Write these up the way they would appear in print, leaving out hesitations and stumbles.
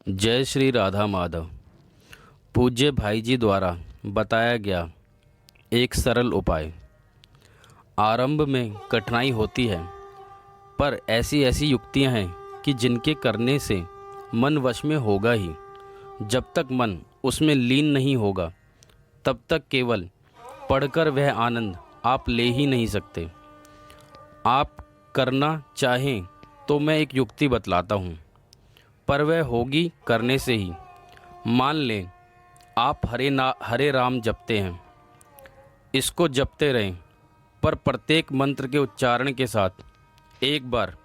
जय श्री राधा माधव। पूज्य भाई जी द्वारा बताया गया एक सरल उपाय। आरंभ में कठिनाई होती है, पर ऐसी ऐसी युक्तियां हैं कि जिनके करने से मन वश में होगा ही। जब तक मन उसमें लीन नहीं होगा, तब तक केवल पढ़कर वह आनंद आप ले ही नहीं सकते। आप करना चाहें तो मैं एक युक्ति बतलाता हूँ, पर वह होगी करने से ही। मान लें आप हरे राम जपते हैं। इसको जपते रहें, पर प्रत्येक मंत्र के उच्चारण के साथ एक बार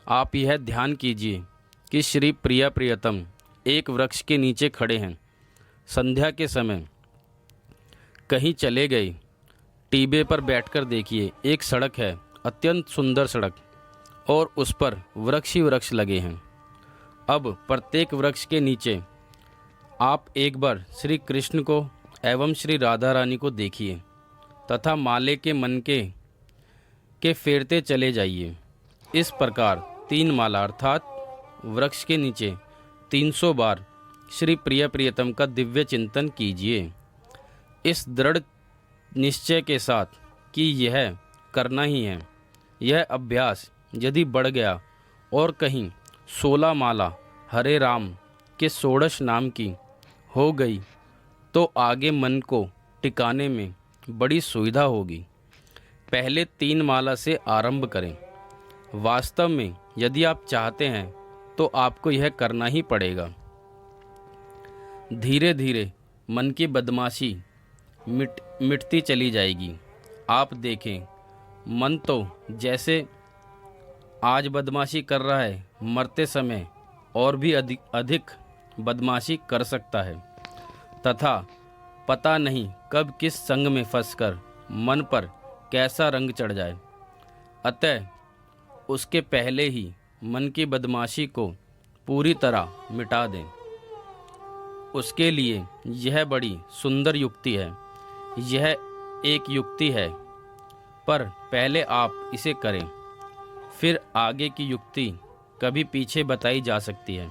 आप यह ध्यान कीजिए कि श्री प्रिया प्रियतम एक वृक्ष के नीचे खड़े हैं। संध्या के समय कहीं चले गए, टीबे पर बैठकर देखिए, एक सड़क है, अत्यंत सुंदर सड़क, और उस पर वृक्ष ही वृक्ष लगे हैं। अब प्रत्येक वृक्ष के नीचे आप एक बार श्री कृष्ण को एवं श्री राधा रानी को देखिए तथा माले के मनके के फेरते चले जाइए। इस प्रकार 3 माला अर्थात वृक्ष के नीचे 300 बार श्री प्रिय प्रियतम का दिव्य चिंतन कीजिए, इस दृढ़ निश्चय के साथ कि यह करना ही है। यह अभ्यास यदि बढ़ गया और कहीं 16 माला हरे राम के षोडश नाम की हो गई, तो आगे मन को टिकाने में बड़ी सुविधा होगी। पहले 3 माला से आरंभ करें। वास्तव में यदि आप चाहते हैं तो आपको यह करना ही पड़ेगा। धीरे धीरे मन की बदमाशी मिटती चली जाएगी। आप देखें, मन तो जैसे आज बदमाशी कर रहा है, मरते समय और भी अधिक बदमाशी कर सकता है, तथा पता नहीं कब किस संग में फंसकर मन पर कैसा रंग चढ़ जाए। अतः उसके पहले ही मन की बदमाशी को पूरी तरह मिटा दें। उसके लिए यह बड़ी सुंदर युक्ति है। यह एक युक्ति है, पर पहले आप इसे करें, फिर आगे की युक्ति कभी पीछे बताई जा सकती है।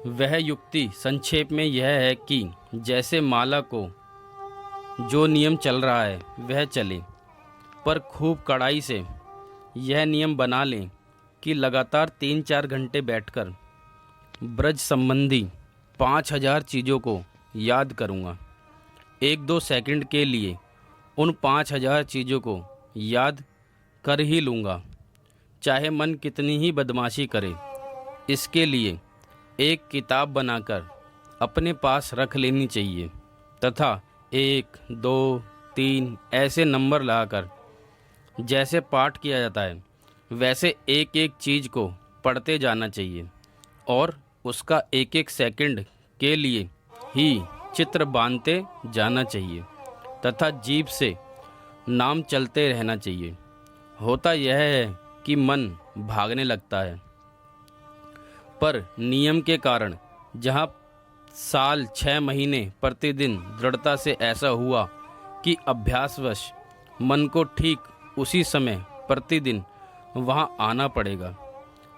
वह युक्ति संक्षेप में यह है कि जैसे माला को जो नियम चल रहा है वह चले, पर खूब कड़ाई से यह नियम बना लें कि लगातार 3-4 घंटे बैठकर ब्रज संबंधी 5000 चीज़ों को याद करूँगा। 1-2 सेकंड के लिए उन 5000 चीज़ों को याद कर ही लूँगा, चाहे मन कितनी ही बदमाशी करे। इसके लिए एक किताब बनाकर अपने पास रख लेनी चाहिए तथा 1, 2, 3 ऐसे नंबर लगाकर जैसे पाठ किया जाता है वैसे एक एक चीज़ को पढ़ते जाना चाहिए, और उसका एक एक सेकंड के लिए ही चित्र बांधते जाना चाहिए तथा जीभ से नाम चलते रहना चाहिए। होता यह है कि मन भागने लगता है, पर नियम के कारण जहाँ साल 6 महीने प्रतिदिन दृढ़ता से ऐसा हुआ कि अभ्यासवश मन को ठीक उसी समय प्रतिदिन वहाँ आना पड़ेगा,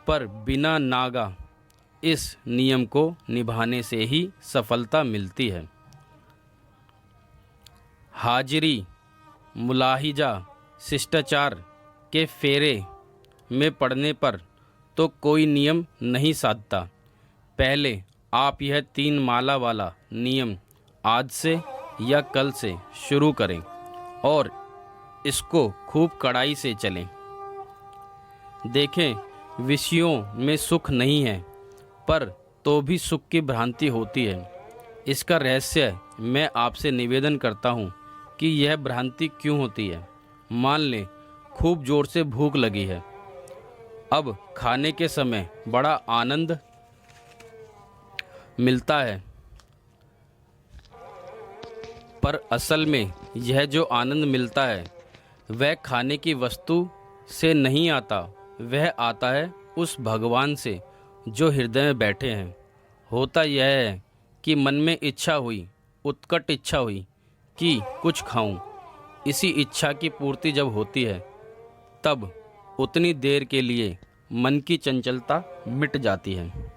पर बिना नागा इस नियम को निभाने से ही सफलता मिलती है। हाजिरी, मुलाहिजा, शिष्टाचार के फेरे में पड़ने पर तो कोई नियम नहीं साधता। पहले आप यह 3 माला वाला नियम आज से या कल से शुरू करें और इसको खूब कड़ाई से चलें। देखें, विषयों में सुख नहीं है, पर तो भी सुख की भ्रांति होती है। इसका रहस्य मैं आपसे निवेदन करता हूँ कि यह भ्रांति क्यों होती है। मान लें खूब जोर से भूख लगी है। अब खाने के समय बड़ा आनंद मिलता है, पर असल में यह जो आनंद मिलता है वह खाने की वस्तु से नहीं आता, वह आता है उस भगवान से जो हृदय में बैठे हैं। होता यह है कि मन में इच्छा हुई, उत्कट इच्छा हुई कि कुछ खाऊं। इसी इच्छा की पूर्ति जब होती है, तब उतनी देर के लिए मन की चंचलता मिट जाती है।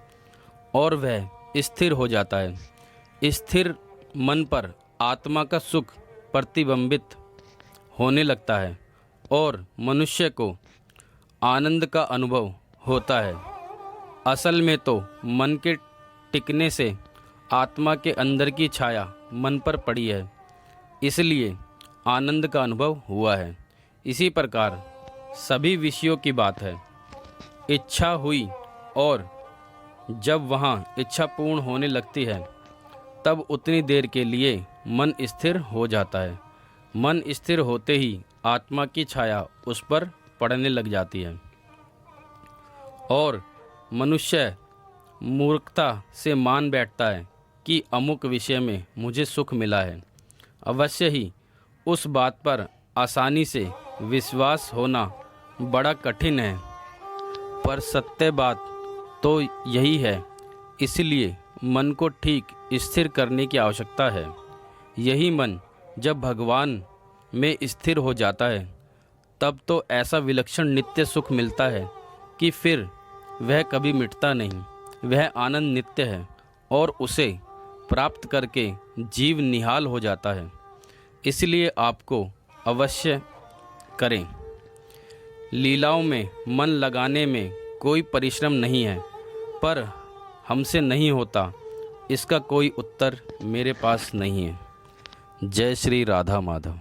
और वह स्थिर हो जाता है। स्थिर मन पर आत्मा का सुख प्रतिबिंबित होने लगता है और मनुष्य को आनंद का अनुभव होता है। असल में तो मन के टिकने से आत्मा के अंदर की छाया मन पर पड़ी है, इसलिए आनंद का अनुभव हुआ है। इसी प्रकार सभी विषयों की बात है। इच्छा हुई और जब वहाँ इच्छा पूर्ण होने लगती है तब उतनी देर के लिए मन स्थिर हो जाता है। मन स्थिर होते ही आत्मा की छाया उस पर पड़ने लग जाती है और मनुष्य मूर्खता से मान बैठता है कि अमुक विषय में मुझे सुख मिला है। अवश्य ही उस बात पर आसानी से विश्वास होना बड़ा कठिन है, पर सत्य बात तो यही है। इसलिए मन को ठीक स्थिर करने की आवश्यकता है। यही मन जब भगवान में स्थिर हो जाता है तब तो ऐसा विलक्षण नित्य सुख मिलता है कि फिर वह कभी मिटता नहीं। वह आनंद नित्य है और उसे प्राप्त करके जीव निहाल हो जाता है। इसलिए आपको अवश्य करें। लीलाओं में मन लगाने में कोई परिश्रम नहीं है, पर हमसे नहीं होता, इसका कोई उत्तर मेरे पास नहीं है। जय श्री राधा माधव।